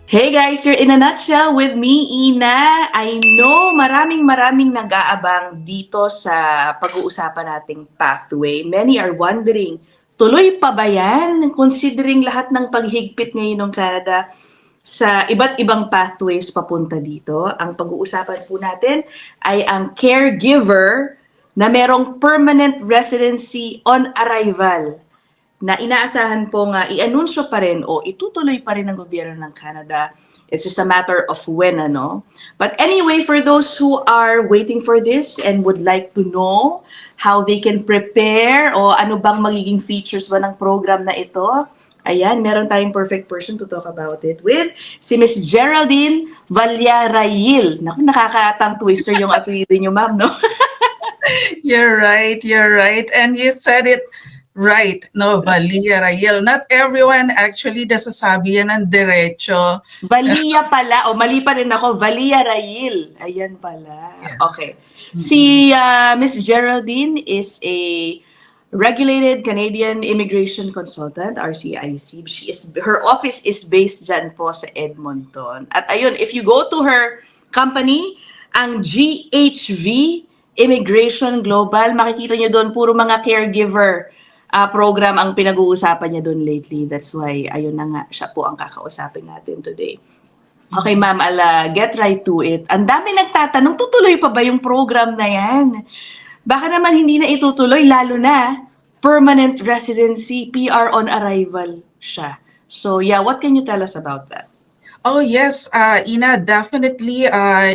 Hey guys, you're in a nutshell with me, Ina. I know maraming nag-aabang dito sa pag-uusapan nating pathway. Many are wondering, tuloy pa ba yan? Considering lahat ng paghigpit ngayon ng Canada sa iba't ibang pathways papunta dito. Ang pag-uusapan po natin ay ang caregiver na merong permanent residency on arrival na inaasahan pong i-anunsyo pa rin o itutuloy pa rin ng gobyerno ng Canada. It's just a matter of when, ano. But anyway, for those who are waiting for this and would like to know how they can prepare o ano bang magiging features ba ng program na ito, ayan, meron tayong perfect person to talk about it with si Miss Geraldine Vallarayil. Naku, nakakatang twister yung apelido niyo, ma'am, no? You're right. And you said it right. No, Vallarayil. Not everyone actually nasasabi yan ng diretso. Valia pala, o mali pa rin ako, Vallarayil. Ayan pala. Yeah. Okay. Si Miss Geraldine is a regulated Canadian immigration consultant, RCIC. Her office is based dyan po sa Edmonton. At ayun, if you go to her company, ang GHV Immigration Global, makikita nyo doon puro mga caregiver program ang pinag-uusapan niya doon lately. That's why, ayun na nga, siya po ang kakausapin natin today. Okay, ma'am, I'll get right to it. Ang dami nagtatanong, tutuloy pa ba yung program na yan? Baka naman hindi na itutuloy, lalo na permanent residency, PR on arrival siya. So yeah, what can you tell us about that? Oh yes, Ina, definitely.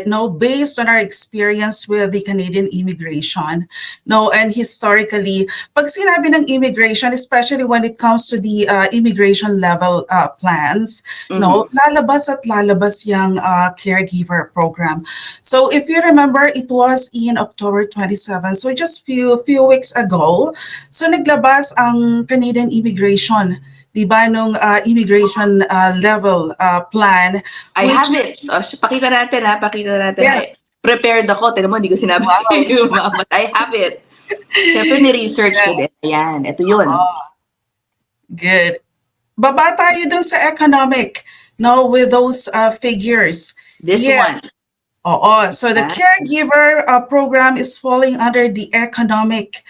No, based on our experience with the Canadian immigration, no, and historically, pag sinabi ng immigration, especially when it comes to the immigration level plans, no, lalabas at lalabas yung caregiver program. So if you remember, it was in October 27, so just few weeks ago. So naglabas ang Canadian immigration. Diba, nung immigration level plan. I have it. Pakita natin ha, pakita natin. Yes. Prepared ako. Tignan mo, hindi ko sinabi kayo, ma'am. But I have it. Siyempre, ni-research ko din. Ayan, ito yun. Good. Baba tayo dun sa economic, no, with those figures. This one. Oo. So the caregiver program is falling under the economic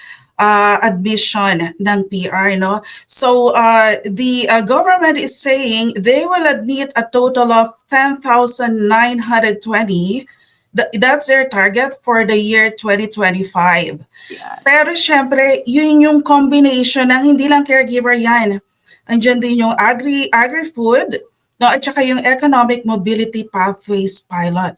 admission ng PR, no? So the government is saying they will admit a total of 10,920. That's their target for the year 2025. Yeah. Pero syempre, yun yung combination ng hindi lang caregiver yan. Andiyan din yung agri-food, no, at saka yung economic mobility pathways pilot.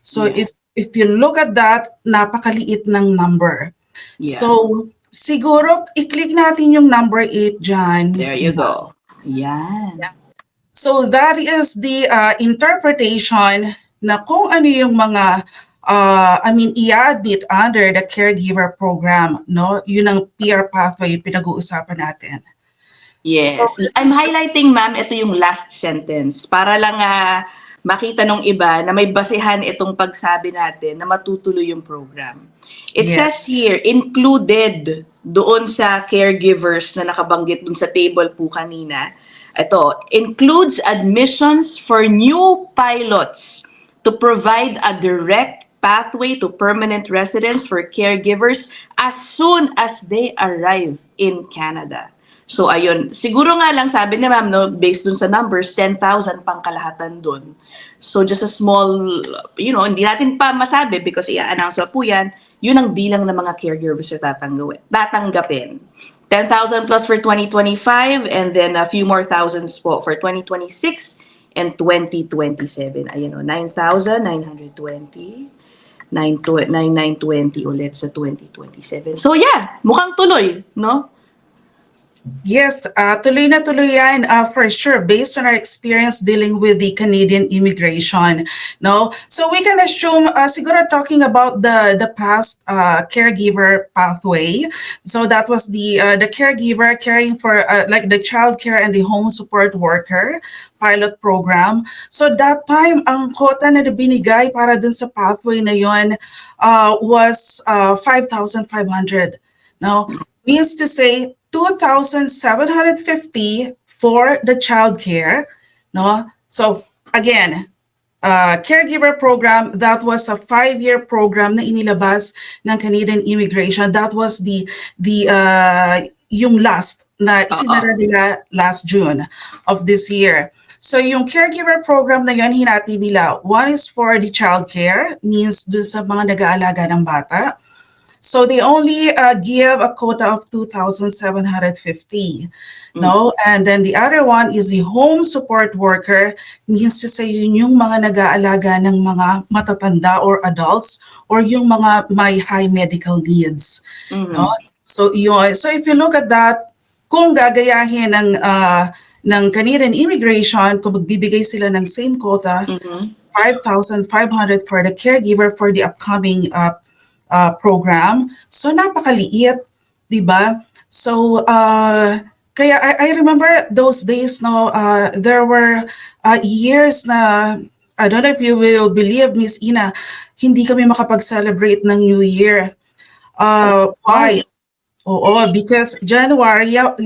So if you look at that, napakaliit ng number. Yeah. So siguro, i-click natin yung number 8 dyan. There you go. Yan. Yeah. So that is the interpretation na kung ano yung mga, i-admit under the caregiver program, no? Yun ang PR pathway pinag-uusapan natin. Yes. So, I'm highlighting, ma'am, ito yung last sentence para lang makita nung iba na may basehan itong pagsabi natin na matutuloy yung program. It says here, included doon sa caregivers na nakabanggit doon sa table po kanina. Ito, includes admissions for new pilots to provide a direct pathway to permanent residence for caregivers as soon as they arrive in Canada. So ayun, siguro nga lang sabi ni ma'am, no, based dun sa numbers, 10,000 pang kalahatan dun. So just a small, hindi natin pa masabi because i-announce po yan, yun ang bilang ng mga caregivers na tatanggapin. 10,000 plus for 2025 and then a few more thousands po for 2026 and 2027. Ayan o, 9,920. 9,920 ulit sa 2027. So yeah, mukhang tuloy, no? Yes, tuloy na tuloy yan for sure based on our experience dealing with the Canadian immigration, no? So we can assume siguro talking about the past caregiver pathway. So that was the caregiver caring for like the child care and the home support worker pilot program. So that time ang quota na binigay para dun sa pathway na yon was 5,500. No, means to say 2,750 for the child care, no? So again, caregiver program, that was a 5-year program na inilabas ng Canadian Immigration. That was yung last na isinara nila last June of this year. So yung caregiver program na yun, hinati nila. One is for the child care, means dun sa mga nag-aalaga ng bata. So they only give a quota of 2,750. No, and then the other one is the home support worker, means to say yun yung mga nag-aalaga ng mga matatanda or adults or yung mga may high medical needs. No? So yun, so if you look at that, kung gagayahin ng Canadian Immigration, kung magbibigay sila ng same quota, 5,500 for the caregiver for the upcoming program. So napakaliit, di ba? So kaya I remember those days, no, there were years na, I don't know if you will believe, Miss Ina, hindi kami makapag-celebrate ng New Year. Why? Oo, because January 1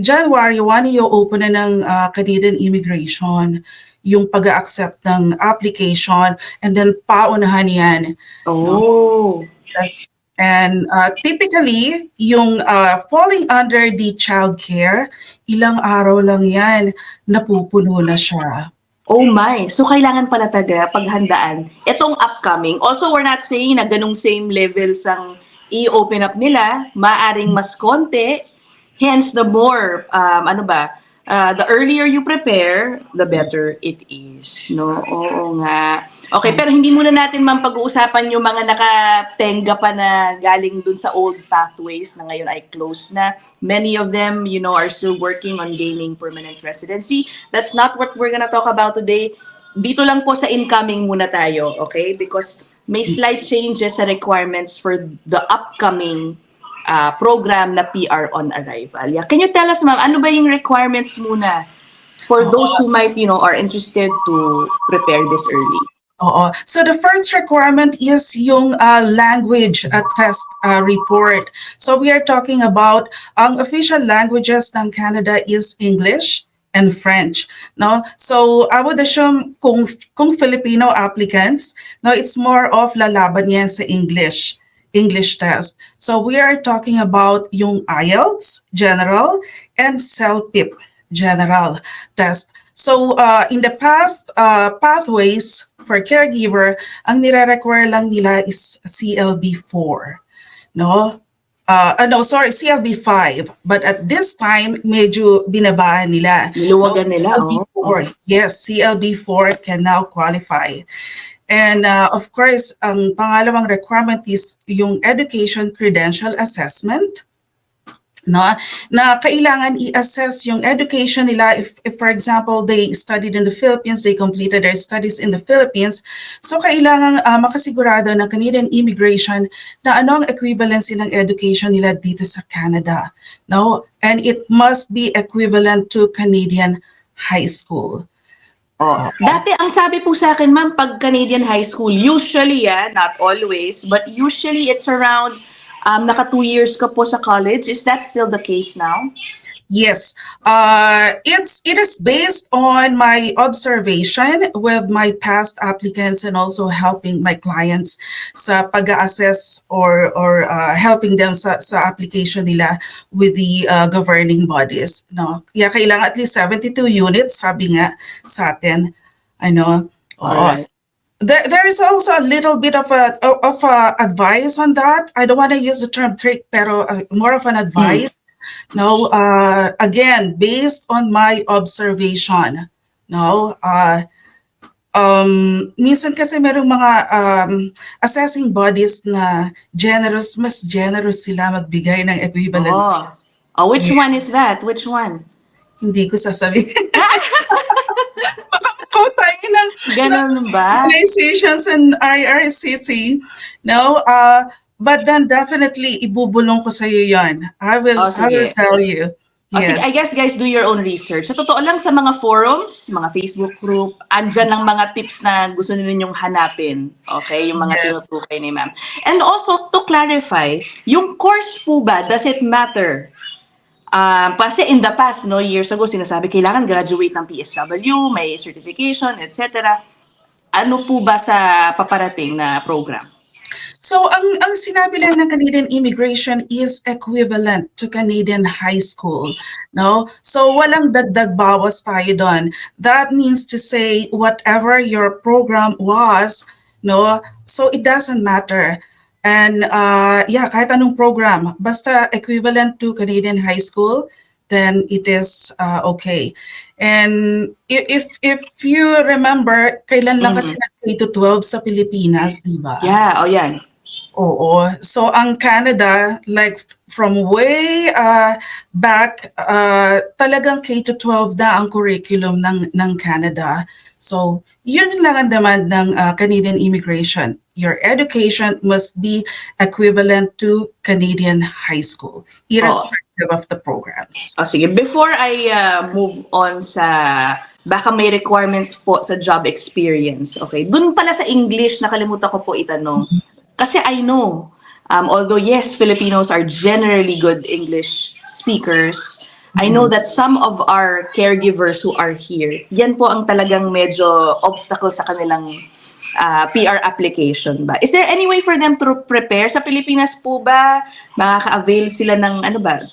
yung open na ng Canadian Immigration, yung pag-accept ng application, and then paunahan yan. Oh. Yes. And typically, yung falling under the child care, ilang araw lang yan, napupuno na siya. Oh my. So kailangan pala taga paghandaan itong upcoming. Also, we're not saying na ganung same levels ang i-open up nila. Maaring mas konti. Hence, the more, the earlier you prepare, the better it is. No? Oo nga. Okay, pero hindi muna natin pag-uusapan yung mga nakatenga pa na galing dun sa old pathways na ngayon ay closed na. Many of them, are still working on gaining permanent residency. That's not what we're gonna talk about today. Dito lang po sa incoming muna tayo, okay? Because may slight changes sa requirements for the upcoming program na PR on arrival. Yeah. Can you tell us, ma'am, ano ba yung requirements muna for those who might, are interested to prepare this early? Oo. So the first requirement is yung language test report. So we are talking about ang official languages ng Canada is English and French. No? So I would assume kung Filipino applicants, no, it's more of lalaban yan sa English test. So we are talking about yung IELTS general and CELPIP general test. So in the past pathways for caregiver, ang nire-require lang nila is CLB4. No? CLB5. But at this time, medyo binabaan nila. Niluwagan nila, CLB4. Yes, CLB4 can now qualify. And of course, ang pangalawang requirement is yung education credential assessment. No? Na kailangan i-assess yung education nila if for example, they studied in the Philippines, they completed their studies in the Philippines. So kailangan makasigurado ng Canadian Immigration na ano ang equivalency ng education nila dito sa Canada. No? And it must be equivalent to Canadian high school. Dati ang sabi po sa akin, ma'am, pag Canadian high school, usually, not always, but usually it's around naka 2 years ka po sa college. Is that still the case now? Yes, it is based on my observation with my past applicants and also helping my clients sa pag-assess or helping them sa application nila with the governing bodies. No, kailangan at least 72 units, sabi nga sa atin. Alright. There is also a little bit of advice on that. I don't want to use the term trick, pero more of an advice. No, again, based on my observation, no, minsan kasi merong mga assessing bodies na mas generous sila magbigay ng equivalency. Which one is that? Which one? Hindi ko sasabihin. Tayo ng Ganun ba? organizations and IRCC, no, but then definitely ibubulong ko sa iyo 'yan. I will tell you. Yes. I guess guys, do your own research. Sa totoo lang sa mga forums, mga Facebook group, andyan lang mga tips na gusto ninyong hanapin. Okay? Yung mga tinutukay ni ma'am. And also, to clarify, yung course po ba, does it matter? Kasi in the past, years ago, sinasabi kailangan graduate ng PSW, may certification, etc. ano po ba sa paparating na program? So ang sinabi lang ng Canadian immigration is equivalent to Canadian high school, no? So walang dagdag bawas tayo doon. That means to say whatever your program was, no? So it doesn't matter. And yeah, kahit anong program, basta equivalent to Canadian high school, then it is okay. And if you remember, kailan lang kasi nag-K to 12 sa Pilipinas, di ba? Yeah, yan. Oo. So ang Canada, like from way back, talagang K to 12 na ang curriculum ng Canada. So yun lang ang demand ng Canadian immigration. Your education must be equivalent to Canadian high school, irrespective of the programs. Sige. Before I move on sa baka may requirements po sa job experience. Okay. Dun pala sa English, nakalimutan ko po itanong. Kasi I know, although yes, Filipinos are generally good English speakers, I know that some of our caregivers who are here, yan po ang talagang medyo obstacle sa kanilang PR application ba? Is there any way for them to prepare? Sa Pilipinas po ba, makaka-avail sila ng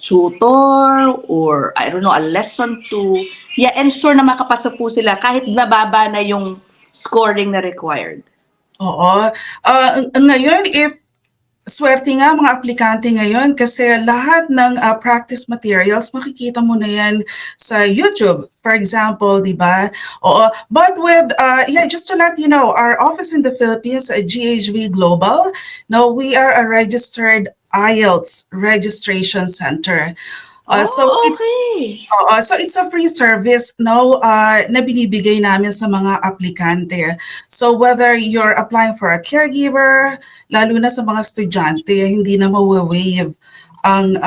tutor or I don't know, a lesson to ensure na makapasa po sila kahit nababa na yung scoring na required? Oo. Ngayon, swerte nga mga aplikante ngayon kasi lahat ng practice materials, makikita mo na yan sa YouTube, for example, di ba? Oo. But with, just to let you know, our office in the Philippines, GHV Global, no, we are a registered IELTS registration center. Okay. So it's a free service no na binibigay namin sa mga aplikante. So whether you're applying for a caregiver, lalo na sa mga estudyante, hindi na ma-waive ang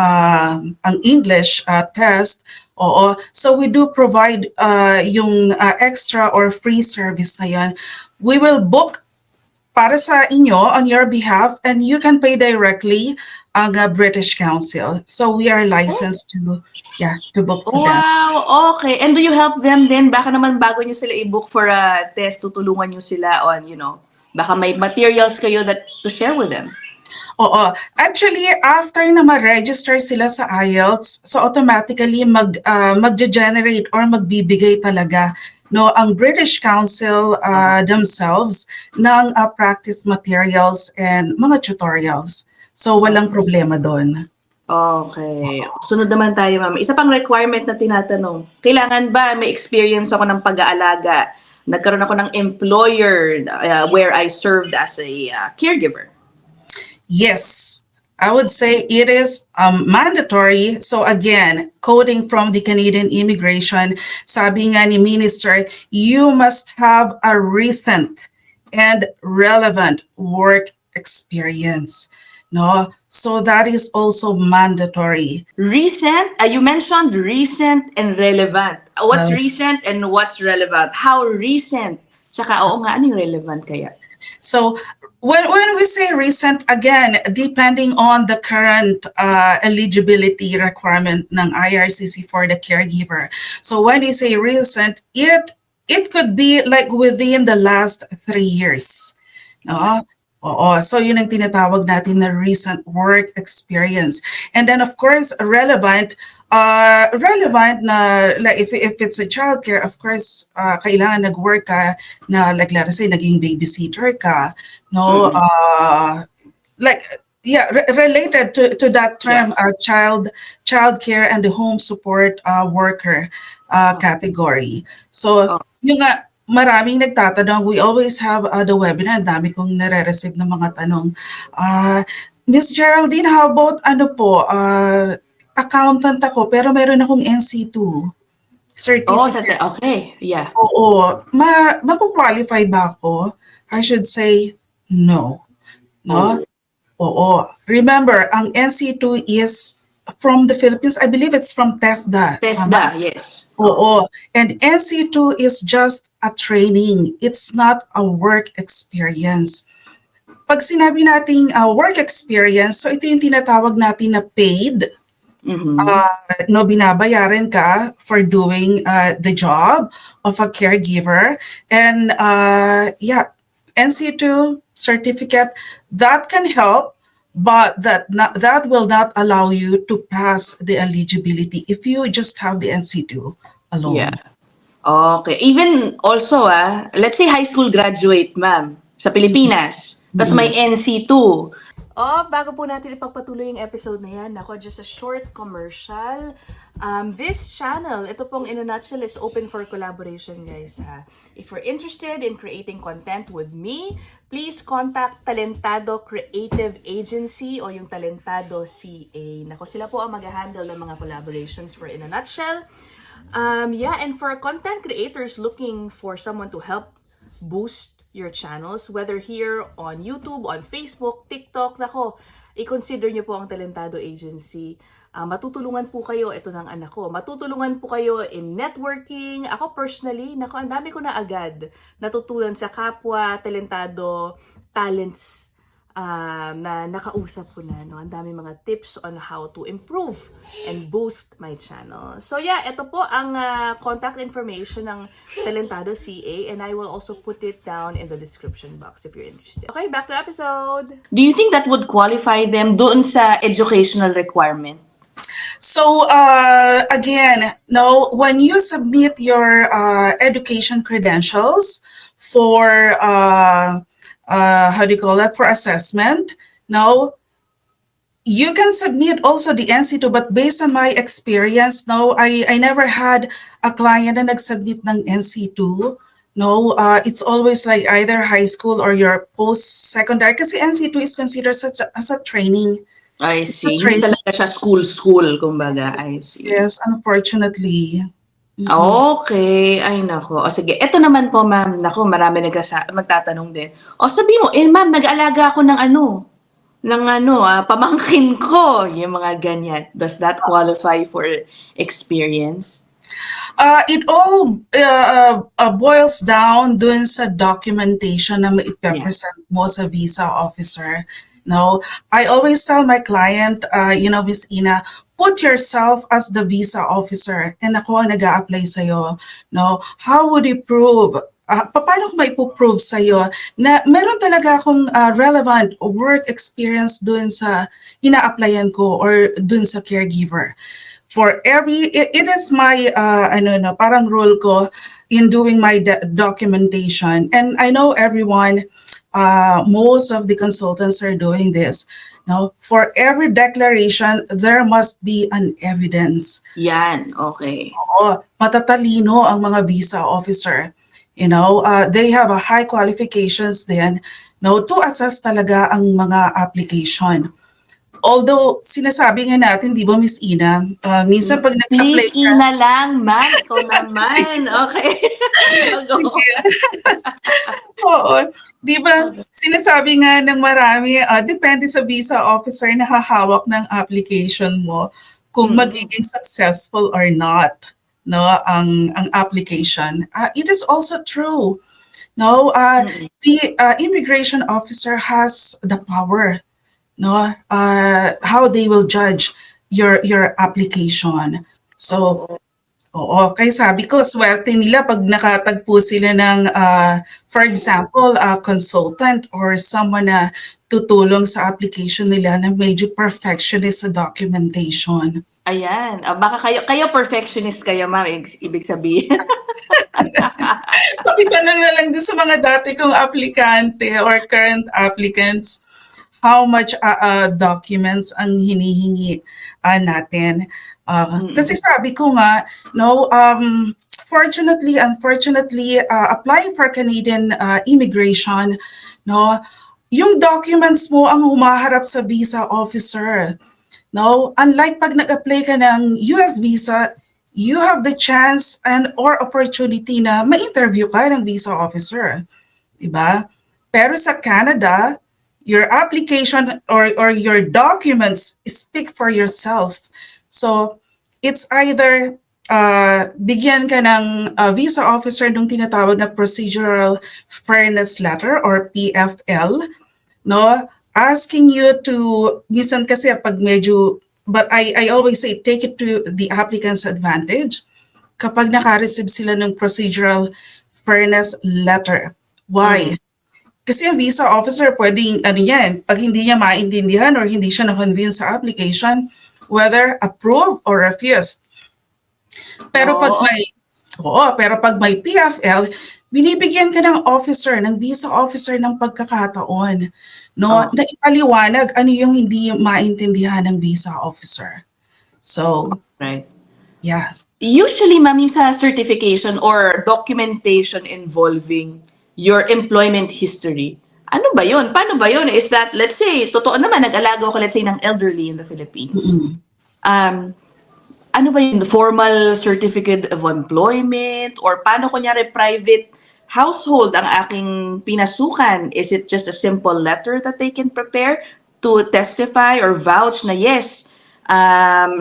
English test. Oo. So we do provide yung extra or free service na yan. We will book para sa inyo on your behalf and you can pay directly ang British Council. So we are licensed to book for them. Wow, okay. And do you help them then? Baka naman bago nyo sila i-book for a test, tutulungan nyo sila on, baka may materials kayo to share with them. Oo. Actually, after na ma-register sila sa IELTS, so automatically mag-generate or magbibigay talaga ang British Council themselves ng practice materials and mga tutorials. So walang problema doon. Okay. Sunod naman tayo, ma'am. Isa pang requirement na tinatanong, kailangan ba may experience ako ng pag-aalaga? Nagkaroon ako ng employer where I served as a caregiver. Yes, I would say it is mandatory. So again, quoting from the Canadian immigration, sabi nga ni Minister, you must have a recent and relevant work experience. No, so that is also mandatory. Recent? You mentioned recent and relevant. What's recent and what's relevant? How recent? Tsaka, oo nga, anong relevant kaya? So when we say recent, again, depending on the current eligibility requirement ng IRCC for the caregiver. So when you say recent, it could be like within the last 3 years. No? Oo, so yun ang tinatawag natin na recent work experience. And then of course, relevant na like if it's a childcare, of course, kailangan nag-work ka na like let's say naging babysitter ka, no? Related to that term, child care and the home support worker category. So yung nga, maraming nagtatanong. We always have the webinar. Ang dami kong nare-receive ng mga tanong. Miss Geraldine, how about accountant ako pero meron akong NC2 certificate. Okay, yeah. Oo. Maku-qualify ba ako? I should say no. No? Oo. Remember, ang NC2 is from the Philippines. I believe it's from TESDA. TESDA, yes. Oo. And NC2 is just a training. It's not a work experience. Pag sinabi nating work experience, so ito yung tinatawag natin na paid Mhm. No, binabayaran ka for doing the job of a caregiver. And yeah, NC2 certificate, that can help, but that will not allow you to pass the eligibility if you just have the NC2 Yeah. alone. Okay. Even also, let's say high school graduate, ma'am, sa Pilipinas, tas may NC2. Oh, bago po natin ipagpatuloy yung episode na yan, ako, just a short commercial. This channel, ito pong in a nutshell, is open for collaboration, guys. If you're interested in creating content with me, please contact Talentado Creative Agency o yung Talentado CA. Nako, sila po ang mag-handle ng mga collaborations for in a nutshell. Yeah, and for content creators looking for someone to help boost your channels, whether here on YouTube, on Facebook, TikTok, nako, i-consider nyo po ang Talentado Agency. Matutulungan po kayo, ito ng anak ko, matutulungan po kayo in networking. Ako personally, nako, ang dami ko na agad natutulan sa kapwa, Talentado, talents na nakausap ko na, no? Ang dami mga tips on how to improve and boost my channel. So yeah, ito po ang contact information ng Talentado CA, and I will also put it down in the description box if you're interested. Okay, back to episode. Do you think that would qualify them doon sa educational requirement? So again, no, when you submit your education credentials for how do you call that, for assessment, no, you can submit also the NC2, but based on my experience, no, I never had a client na nag-submit ng NC2. No, it's always like either high school or your post-secondary, kasi NC2 is considered as a training. I see. Hindi talaga siya school, kumbaga. I see. Yes, unfortunately. Okay. Ay, nako. O sige, eto naman po, ma'am. Nako, marami magtatanong din. O sabi mo, ma'am, nag-aalaga ako ng pamangkin ko. Yung mga ganyan. Does that qualify for experience? It all boils down dun sa documentation na maipresent mo sa visa officer. No, I always tell my client, Miss Ina, put yourself as the visa officer and ako ang nag-a-apply sa'yo. No, how would you prove? Paano ko maipo-prove sa'yo na meron talaga akong relevant work experience dun sa ina-applyan ko or dun sa caregiver? For it is my parang rule ko in doing my documentation, and I know everyone, most of the consultants are doing this. Now, for every declaration, there must be an evidence. Yan, okay. Oo, matatalino ang mga visa officer. They have a high qualifications then, to assess talaga ang mga application. Although, sinasabi nga natin, di ba, Miss Ina, minsan pag nag-apply Please, Ina lang, ma'am. Ikaw naman. Okay. Oo. Di ba, sinasabi nga ng marami, depende sa visa officer na hahawak ng application mo kung magiging successful or not, no, ang application. It is also true. No, the immigration officer has the power, no, how they will judge your application. So, oo, kaya sabi ko, swerte nila pag nakatagpo sila ng, for example, a consultant or someone na tutulong sa application nila na medyo perfectionist sa documentation. Ayan. Baka kayo perfectionist kayo, ma'am, ibig sabihin. Pakitanong na lang din sa mga dati kong aplikante or current applicants, how much documents ang hinihingi natin. Kasi sabi ko nga, no, unfortunately, applying for Canadian immigration, no, yung documents mo ang humaharap sa visa officer. No, unlike pag nag-apply ka ng US visa, you have the chance and or opportunity na ma-interview ka ng visa officer. Diba? Pero sa Canada, your application or your documents speak for yourself. So, it's either bigyan ka ng visa officer nung tinatawag na Procedural Fairness Letter or PFL, no? Asking you to, minsan kasi pag medyo but I always say take it to the applicant's advantage kapag naka-receive sila ng procedural fairness letter. Why? Kasi ang visa officer pwedeng ano yan, pag hindi niya maintindihan or hindi siya na-convince sa application, whether approved or refused. Pero pag Oo. may PFL, binibigyan ka ng visa officer ng pagkakataon, no, Oh. na ipaliwanag ano yung hindi maintindihan ng visa officer. So, Right. yeah. Usually, ma'am, yung sa certification or documentation involving your employment history, ano ba yun? Paano ba yun? Is that, let's say, totoo naman, nag-alaga ako, let's say, ng elderly in the Philippines. Ano ba yun? Formal certificate of employment? Or paano, kunyari, private household ang aking pinasukan? Is it just a simple letter that they can prepare to testify or vouch na yes,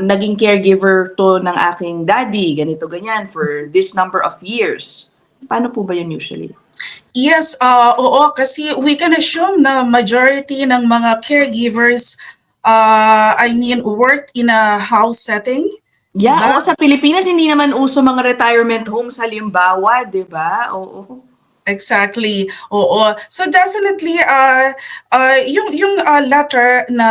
naging caregiver to ng aking daddy, ganito, ganyan, for this number of years. Paano po ba yun usually? Yes, oo, kasi we can assume na majority ng mga caregivers, worked in a house setting. Yeah, Diba? oo, sa Pilipinas, hindi naman uso mga retirement homes halimbawa, di ba? Oo. Exactly. Oo. So definitely yung letter na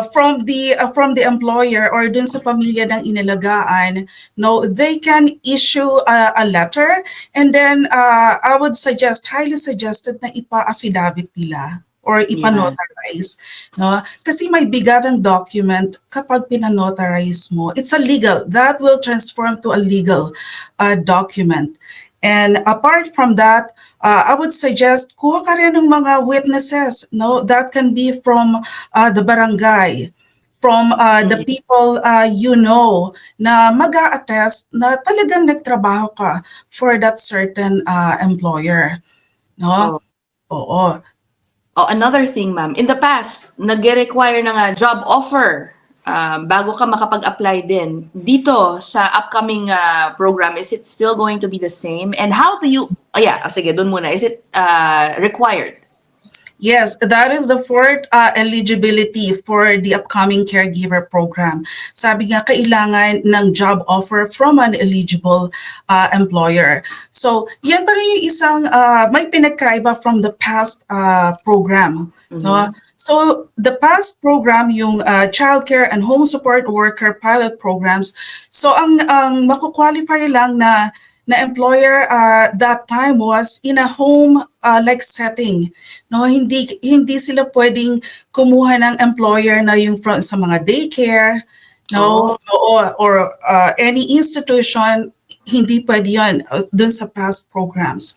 from the employer or dun sa pamilya ng inalagaan, no, they can issue a letter, and then I would highly suggested na ipa-affidavit nila or ipa-notarize, no? Kasi may bigat ang document kapag pinanotarize mo. It's a legal, that will transform to a legal document. And apart from that, I would suggest kuha ka rin ng mga witnesses, no? That can be from the barangay, from the people you know na mag-a-attest na talagang nagtrabaho ka for that certain employer, no? Oo. Oh, another thing, ma'am. In the past, nag-require ng job offer bago ka makapag-apply din. Dito, sa upcoming program, is it still going to be the same? And how do you, sige, dun muna. Is it required? Yes, that is the fourth eligibility for the upcoming caregiver program. Sabi nga, kailangan ng job offer from an eligible employer. So, yan pa rin yung isang may pinagkaiba from the past program. No? So, the past program, yung childcare and home support worker pilot programs, so ang makukwalify lang na employer that time was in a home like setting, no, hindi sila pwedeng kumuha ng employer na yung from sa mga daycare, no, or any institution, hindi pwede yun dun sa past programs.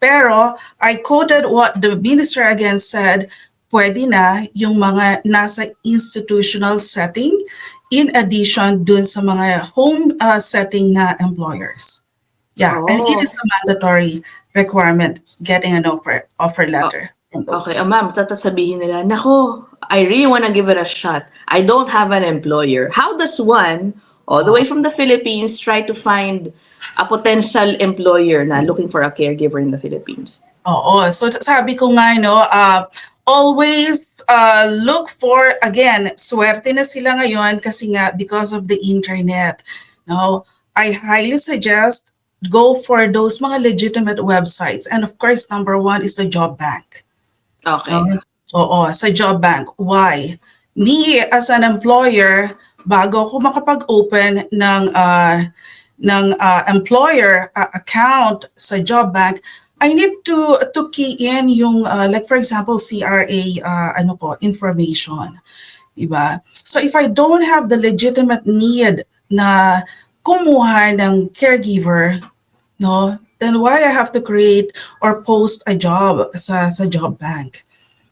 Pero I quoted what the minister again said, pwede na yung mga nasa institutional setting in addition dun sa mga home setting na employers. Yeah, and it is a mandatory requirement getting an offer letter from those. Okay, ma'am, sasabihin nila, nako, I really want to give it a shot. I don't have an employer. How does one, all the way from the Philippines, try to find a potential employer na looking for a caregiver in the Philippines? Oo, so sabi ko nga, no, always look for, again, swerte na sila ngayon kasi nga because of the internet. No, I highly suggest go for those mga legitimate websites. And of course, number one is the job bank. Okay. Oo, sa job bank. Why? Me, as an employer, bago ako makapag-open ng employer account sa job bank, I need to key in yung, like for example, CRA information. Diba? So if I don't have the legitimate need na kumuha ng caregiver, no, then why I have to create or post a job sa job bank?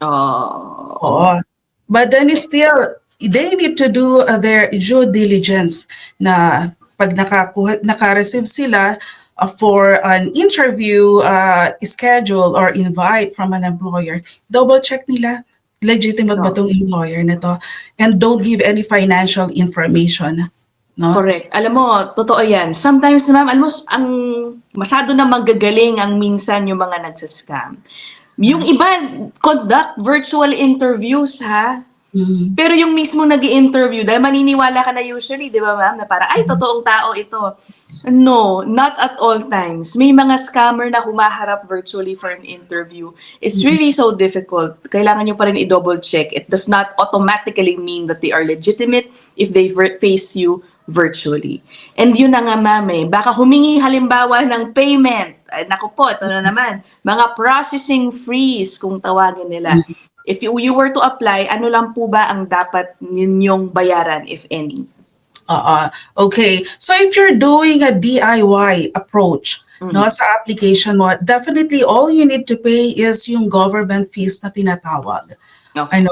Oo. But then still, they need to do their due diligence na pag naka-receive sila for an interview schedule or invite from an employer, double check nila legitimate ba tong employer nito, and don't give any financial information. No? Correct. Alam mo, totoo yan. Sometimes, ma'am, alam mo, ang masyado na magagaling ang minsan yung mga nagsascam. Yung iba, conduct virtual interviews, ha? Mhm. Pero yung mismo nag-i-interview, dahil maniniwala ka na usually, di ba ma'am, na parang, ay, totoong tao ito. No, not at all times. May mga scammer na humaharap virtually for an interview. It's really so difficult. Kailangan nyo pa rin i-double check. It does not automatically mean that they are legitimate if they face you virtually. And yun na nga ma'am baka humingi halimbawa ng payment. Ay, naku po, ito na naman. Mga processing fees kung tawagin nila. If you were to apply, ano lang po ba ang dapat ninyong bayaran, if any? Okay. So if you're doing a DIY approach, no, sa application mo, definitely all you need to pay is yung government fees na tinatawag. Okay.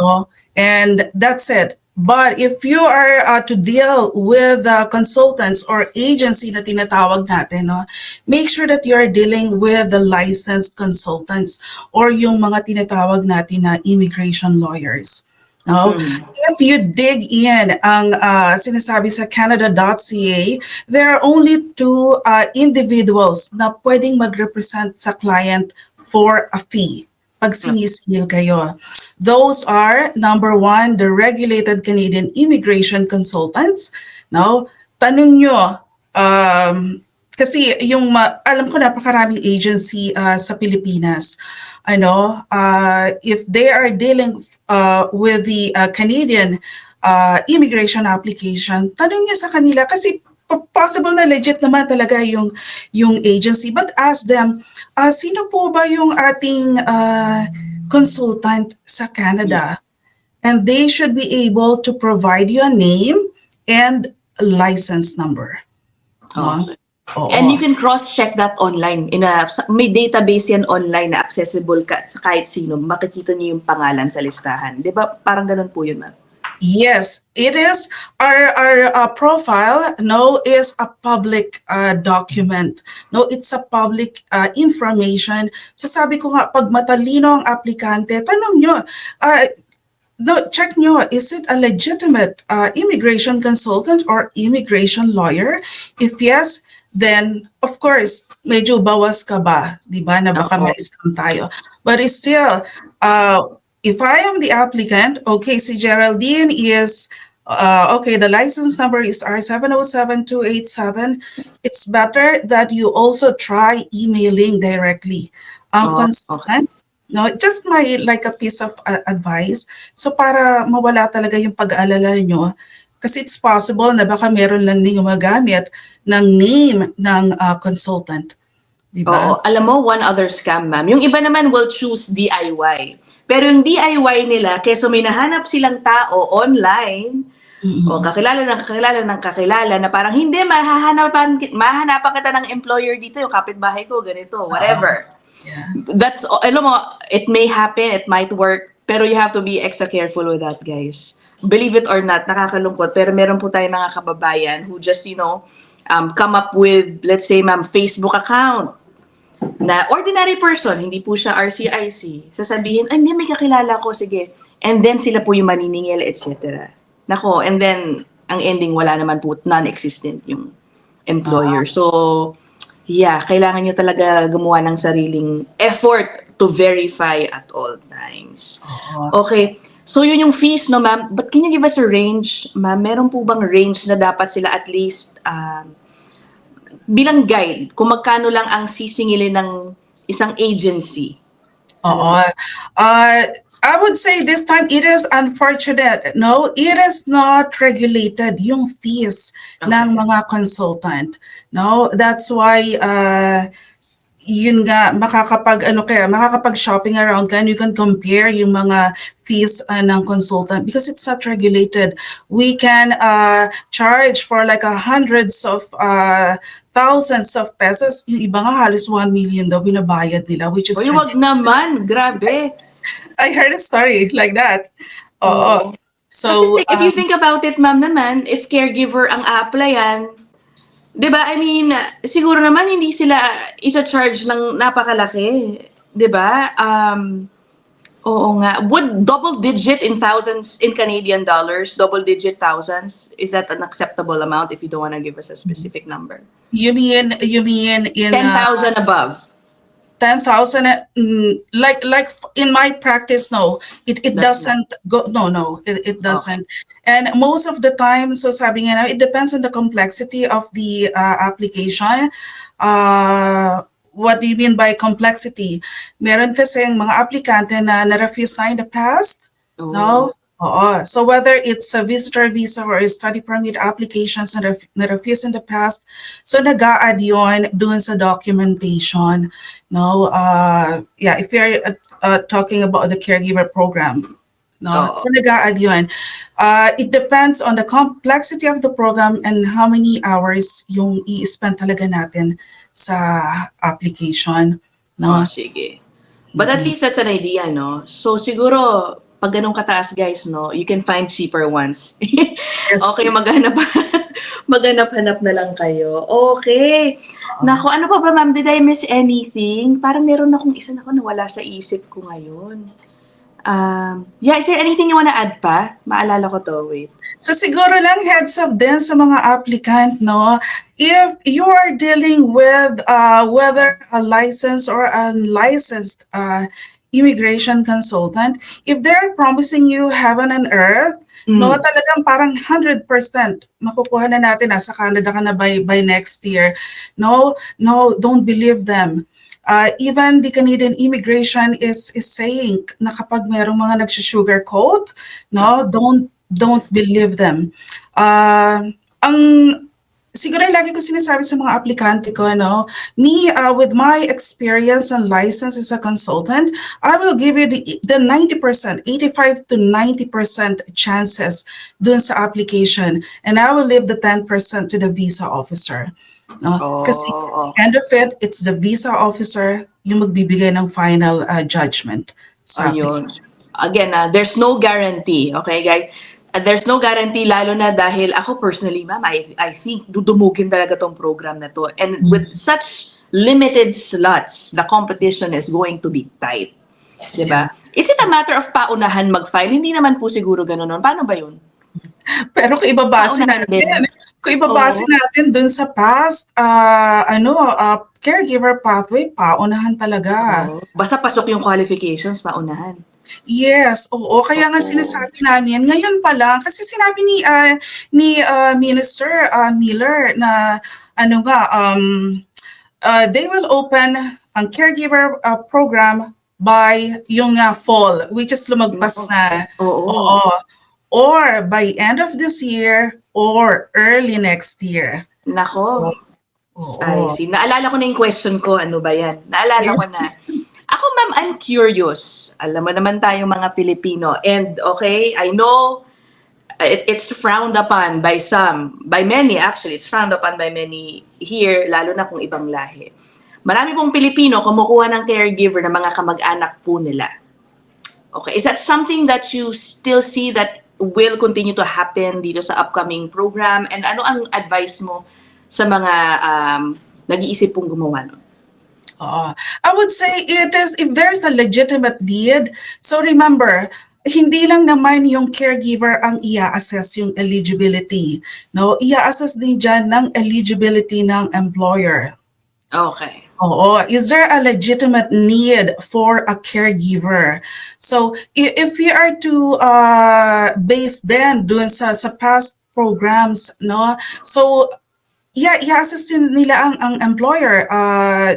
And that's it. But if you are to deal with consultants or agency na tinatawag natin, no, make sure that you are dealing with the licensed consultants or yung mga tinatawag natin na immigration lawyers. No? If you dig in ang sinasabi sa Canada.ca, there are only two individuals na pwedeng mag-represent sa client for a fee pag sinisingil kayo. Those are, number one, the regulated Canadian immigration consultants. Now, tanong nyo, kasi yung alam ko napakaraming agency sa Pilipinas. If they are dealing with the Canadian immigration application, tanong nyo sa kanila kasi possible na legit naman talaga yung agency, but ask them, sino po ba yung ating consultant sa Canada? And they should be able to provide you a name and a license number. And you can cross-check that online. May database yan online na accessible sa kahit sino. Makikita niyo yung pangalan sa listahan. Di ba? Parang ganun po yun, ma'am. Yes, it is. Our profile, is a public document. It's a public information. So sabi ko nga, pag matalino ang aplikante, tanong nyo, check nyo, is it a legitimate immigration consultant or immigration lawyer? If yes, then of course, medyo bawas ka ba? Di ba? Na baka ma-scam tayo. But it's still, if I am the applicant, okay, si Geraldine is, the license number is R707287. It's better that you also try emailing directly. Consultant, just like a piece of advice. So para mawala talaga yung pag-aalala niyo, kasi it's possible na baka meron lang din gumagamit ng name ng consultant. Diba? Oo, alam mo, one other scam, ma'am. Yung iba naman will choose DIY. Pero yung DIY nila, keso may nahanap silang tao online, o kakilala ng kakilala na parang hindi, mahahanapan kita ng employer dito, yung kapitbahay ko, ganito, whatever. That's, alam mo, it may happen, it might work, pero you have to be extra careful with that, guys. Believe it or not, nakakalungkot, pero meron po tayong mga kababayan who just, come up with, let's say, ma'am, Facebook account, na ordinary person, hindi po siya RCIC, sasabihin, ay, hindi, may kakilala ko, sige. And then sila po yung maniningil, etc. Nako, and then, ang ending, wala naman po, non-existent yung employer. So, yeah, kailangan nyo talaga gumawa ng sariling effort to verify at all times. Okay, so yun yung fees, no, ma'am? But can you give us a range, ma'am? Meron po bang range na dapat sila at least, bilang guide, kung magkano lang ang sisingilin ng isang agency? I would say this time it is unfortunate. No, it is not regulated yung fees ng mga consultant. No, that's why yun nga makakapag shopping around ka and you can compare yung mga fees ng consultant because it's not regulated. We can charge for like hundreds of thousands of pesos. Yung iba nga halos 1 million daw binabayad nila, which is wag naman, grabe. I heard a story like that. So if you think about it, ma'am, naman, if caregiver ang applyan, di ba? I mean, siguro naman hindi sila isa-charge ng napakalaki, di ba? Oo nga. Would double digit in thousands in Canadian dollars, double digit thousands, is that an acceptable amount if you don't want to give us a specific number? You mean in 10,000 above? 10,000, like in my practice, no, it That's doesn't go, no, it Okay. doesn't. And most of the time, so sabi nga na, it depends on the complexity of the application. What do you mean by complexity? Meron kasing mga aplikante na na-refuse na in the past, Oh, no? Oo. So whether it's a visitor visa or a study permit applications na-refuse in the past, so nag-a-add yun dun sa documentation. No, yeah, if you're talking about the caregiver program, no, oo. so nag-a-add yun. It depends on the complexity of the program and how many hours yung i-spend talaga natin sa application, Oh, no? sige. But at least that's an idea, no? So siguro, pag ganun kataas, guys, no, you can find cheaper ones. Yes. Okay, maghanap-hanap na lang kayo. Okay. Naku, ano pa ba, ma'am? Did I miss anything? Parang meron akong isa na nawala sa isip ko ngayon. Yeah, is there anything you wanna add pa? Maalala ko to, wait. So siguro lang heads up din sa mga applicant, no? If you are dealing with whether a licensed or unlicensed immigration consultant, if they're promising you heaven and earth, no, talagang parang 100% makukuha na natin, nasa Canada ka na by next year. No, don't believe them. Even the Canadian immigration is saying na kapag merong mga nagsusugarcoat, no, don't believe them. Ang siguro lagi ko sinasabi sa mga aplikante ko, no, me with my experience and license as a consultant, I will give you the 90%, 85 to 90% chances dun sa application, and I will leave the 10% to the visa officer. No? Kasi Oh, end of it, it's the visa officer yung magbibigay ng final judgment sa ayun. application. Again, there's no guarantee, okay, guys? There's no guarantee, lalo na dahil ako personally, ma'am, I think dudumugin talaga tong program na to. And with such limited slots, the competition is going to be tight. Diba? Is it a matter of paunahan mag-file? Hindi naman po siguro ganun nun. Paano ba yun? Pero kung ibabase Paunahan din. natin dun sa past, caregiver pathway, paunahan talaga. Basta pasok yung qualifications, paunahan. Yes, oo. Kaya nga sinasabi namin, ngayon pa lang, kasi sinabi ni Minister Miller na they will open ang caregiver program by yung fall, which is lumagpas na. Oo. Or by end of this year or early next year. Nako. Oo. I see. Naalala ko na yung question ko. Ano ba yan? Naalala ko na. Ako, ma'am, I'm curious. Alam mo naman tayong mga Pilipino. And, okay, I know it's frowned upon by some, by many actually. It's frowned upon by many here, lalo na kung ibang lahi. Marami pong Pilipino kumukuha ng caregiver ng mga kamag-anak po nila. Okay, is that something that you still see that will continue to happen dito sa upcoming program? And ano ang advice mo sa mga nag-iisip pong gumawa nun? I would say it is if there's a legitimate need. So remember, hindi lang naman yung caregiver ang i-assess yung eligibility. No, i-assess din dyan ng eligibility ng employer. Okay. Oo, is there a legitimate need for a caregiver? So if we are to base then dun sa past programs, no? So yeah, i-assess din nila ang employer.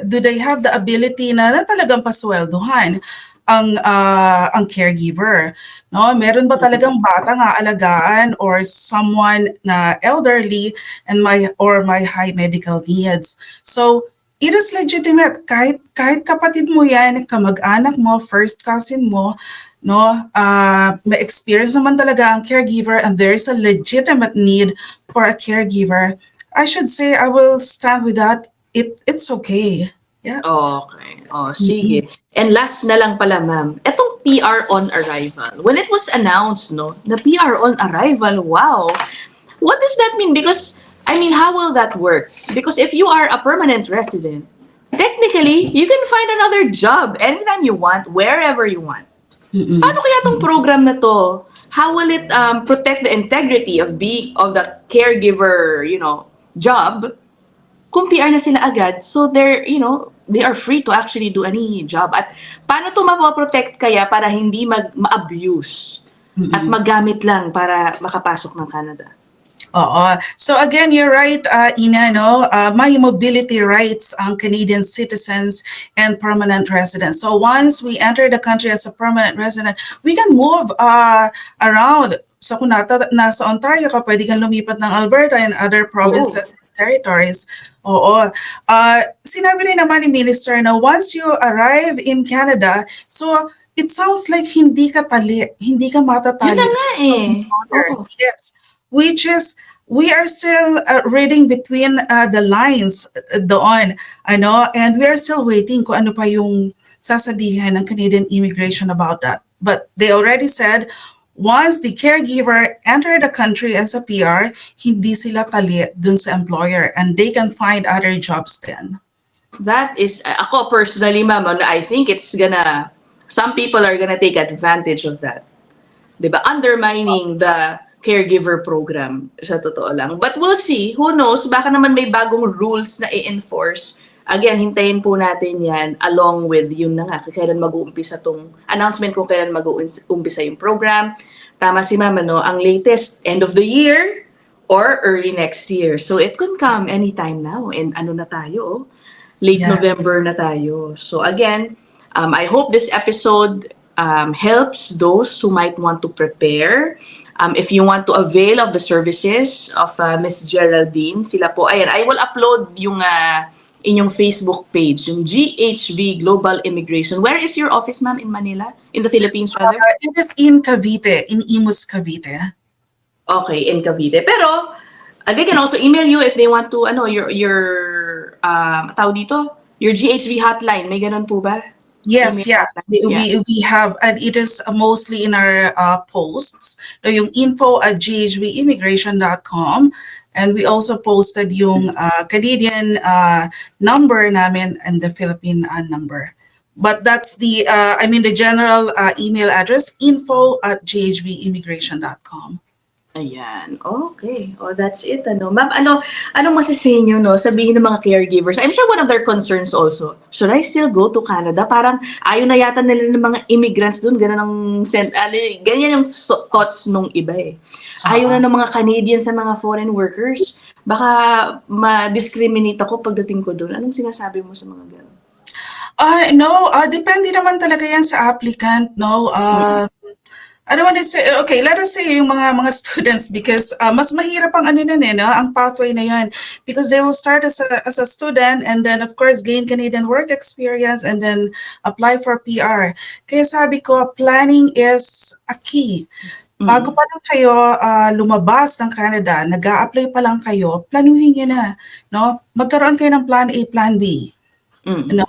Do they have the ability na talagang pasweldohan ang caregiver? No, meron ba talagang bata nga alagaan or someone na elderly and my high medical needs? So it is legitimate kahit kapatid mo yan, kamag-anak mo, first cousin mo, no, may experience naman talaga ang caregiver and there is a legitimate need for a caregiver. I should say I will stand with that. It's okay. Yeah. Okay. Oh, sige. And last na lang pala, ma'am. Etong PR on arrival. When it was announced, no, na PR on arrival, wow. What does that mean? Because, I mean, how will that work? Because if you are a permanent resident, technically, you can find another job anytime you want, wherever you want. Paano kaya tong program na to? How will it protect the integrity of the caregiver, job kung PR na sila agad, so they are free to actually do any job. At paano ito mapoprotect kaya para hindi ma-abuse at magamit lang para makapasok ng Canada? Oo. So again, you're right, Ina, no? May mobility rights ang Canadian citizens and permanent residents. So once we enter the country as a permanent resident, we can move around. So kung nasa Ontario ka, pwede kang lumipat ng Alberta and other provinces and territories. Oo. Sinabi rin naman ni Minister na once you arrive in Canada, so it sounds like hindi ka matatali. Yun na nga eh. Oo. Yes. Which is, we are still reading between the lines doon, and we are still waiting kung ano pa yung sasabihin ng Canadian immigration about that. But they already said, once the caregiver enter the country as a PR, hindi sila tali dun sa employer and they can find other jobs then. That is, ako personally, ma'am, I think some people are gonna take advantage of that. Diba? Undermining the caregiver program, sa totoo lang. But we'll see. Who knows? Baka naman may bagong rules na i-enforce. Again, hintayin po natin yan along with yun na nga, kailan mag-uumpisa tong announcement kung kailan mag-uumpisa yung program. Tama si Mama, no? Ang latest, end of the year or early next year. So it could come anytime now. And ano na tayo, late November na tayo. So again, I hope this episode helps those who might want to prepare. If you want to avail of the services of Miss Geraldine, sila po, ayan, I will upload yung inyong Facebook page, yung GHV Global Immigration. Where is your office, ma'am, in Manila? In the Philippines, rather? It is in Cavite, in Imus, Cavite. Okay, in Cavite. Pero, they can also email you if they want to, your tawag dito, your GHV hotline. May ganun po ba? Yes, we have, and it is mostly in our posts. So yung info@ghvimmigration.com, and we also posted yung Canadian number namin and the Philippine number. But that's the general email address, info@ghvimmigration.com. Ayan. Okay. That's it. Ma'am, anong masasabi niyo, no? Sabihin ng mga caregivers. I'm sure one of their concerns also, should I still go to Canada? Parang ayaw na yata nila ng mga immigrants doon. Ganyan yung thoughts nung iba eh. Ayaw na ng mga Canadians sa mga foreign workers. Baka ma-discriminate ako pagdating ko doon. Anong sinasabi mo sa mga gano'n? No, depende naman talaga yan sa applicant, no? I don't want to say, okay, let us say yung mga students, because mas mahirap ang ang pathway na yan, because they will start as a student and then of course gain Canadian work experience and then apply for PR. Kaya sabi ko, planning is a key. Bago pa lang kayo lumabas ng Canada, nag-a-apply pa lang kayo, planuhin niyo na, no? Magkaroon kayo ng plan A, plan B. No,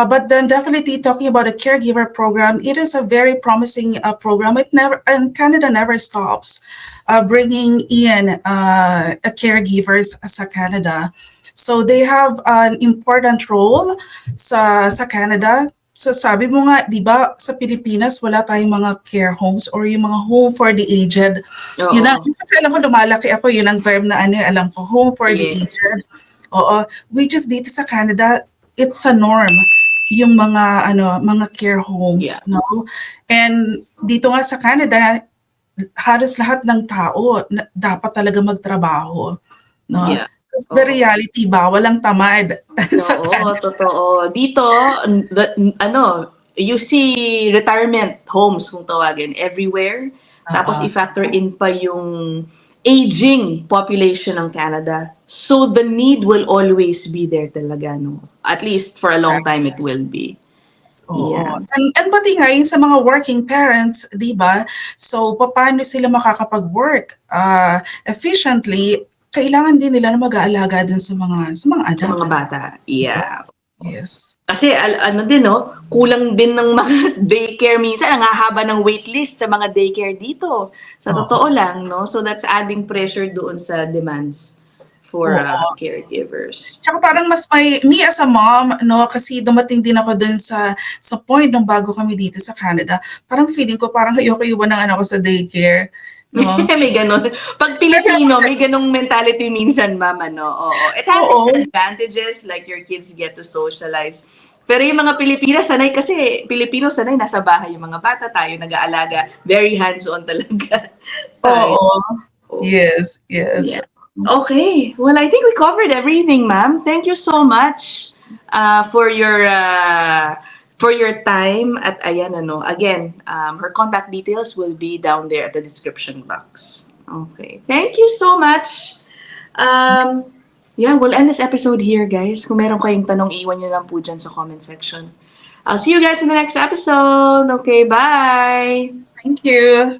but then definitely talking about a caregiver program, it is a very promising program. Canada never stops bringing in caregivers sa Canada. So they have an important role sa Canada. So sabi mo nga, di ba, sa Pilipinas, wala tayong mga care homes or yung mga home for the aged. Oo. Yun ang, kasi alam ko, lumalaki ako, yun ang term na alam ko, home for the aged. Oo, which is dito sa Canada, it's a norm yung mga care homes, no? And dito nga sa Canada, halos lahat ng tao dapat talaga magtrabaho, no? The reality, bawal ang tamad. Oo, totoo. Dito, you see retirement homes kung tawagin everywhere. Tapos i-factor in pa yung aging population ng Canada. So the need will always be there talaga, no? At least for a long time it will be. Yeah. And pati nga yun sa mga working parents, di ba? So paano sila makakapag-work efficiently? Kailangan din nila na mag-aalaga din sa mga anak. Sa mga bata. Yeah. Yes. Kasi kulang din ng mga daycare minsan. Ang hahaba ng waitlist sa mga daycare dito. Sa totoo lang, no? So that's adding pressure doon sa demands for caregivers. Tsaka parang me as a mom, no, kasi dumating din ako dun sa point nung bago kami dito sa Canada. Parang feeling ko parang ayoko iwan ng anak ko sa daycare. No? May ganun. Pag Pilipino, may ganung mentality minsan, ma'am, ano. Oo. It has Oo. its advantages, like your kids get to socialize. Pero yung mga Pilipinas, sanay kasi, Pilipino sanay, nasa bahay yung mga bata, tayo nag-aalaga. Very hands-on talaga tayo. Oo. Yes, yes. Yeah. Okay. Well, I think we covered everything, ma'am. Thank you so much for your time. At ayan, ano, again, her contact details will be down there at the description box. Okay. Thank you so much. Yeah, we'll end this episode here, guys. Kung meron kayong tanong, iwan nyo lang po dyan sa comment section. I'll see you guys in the next episode. Okay, bye! Thank you.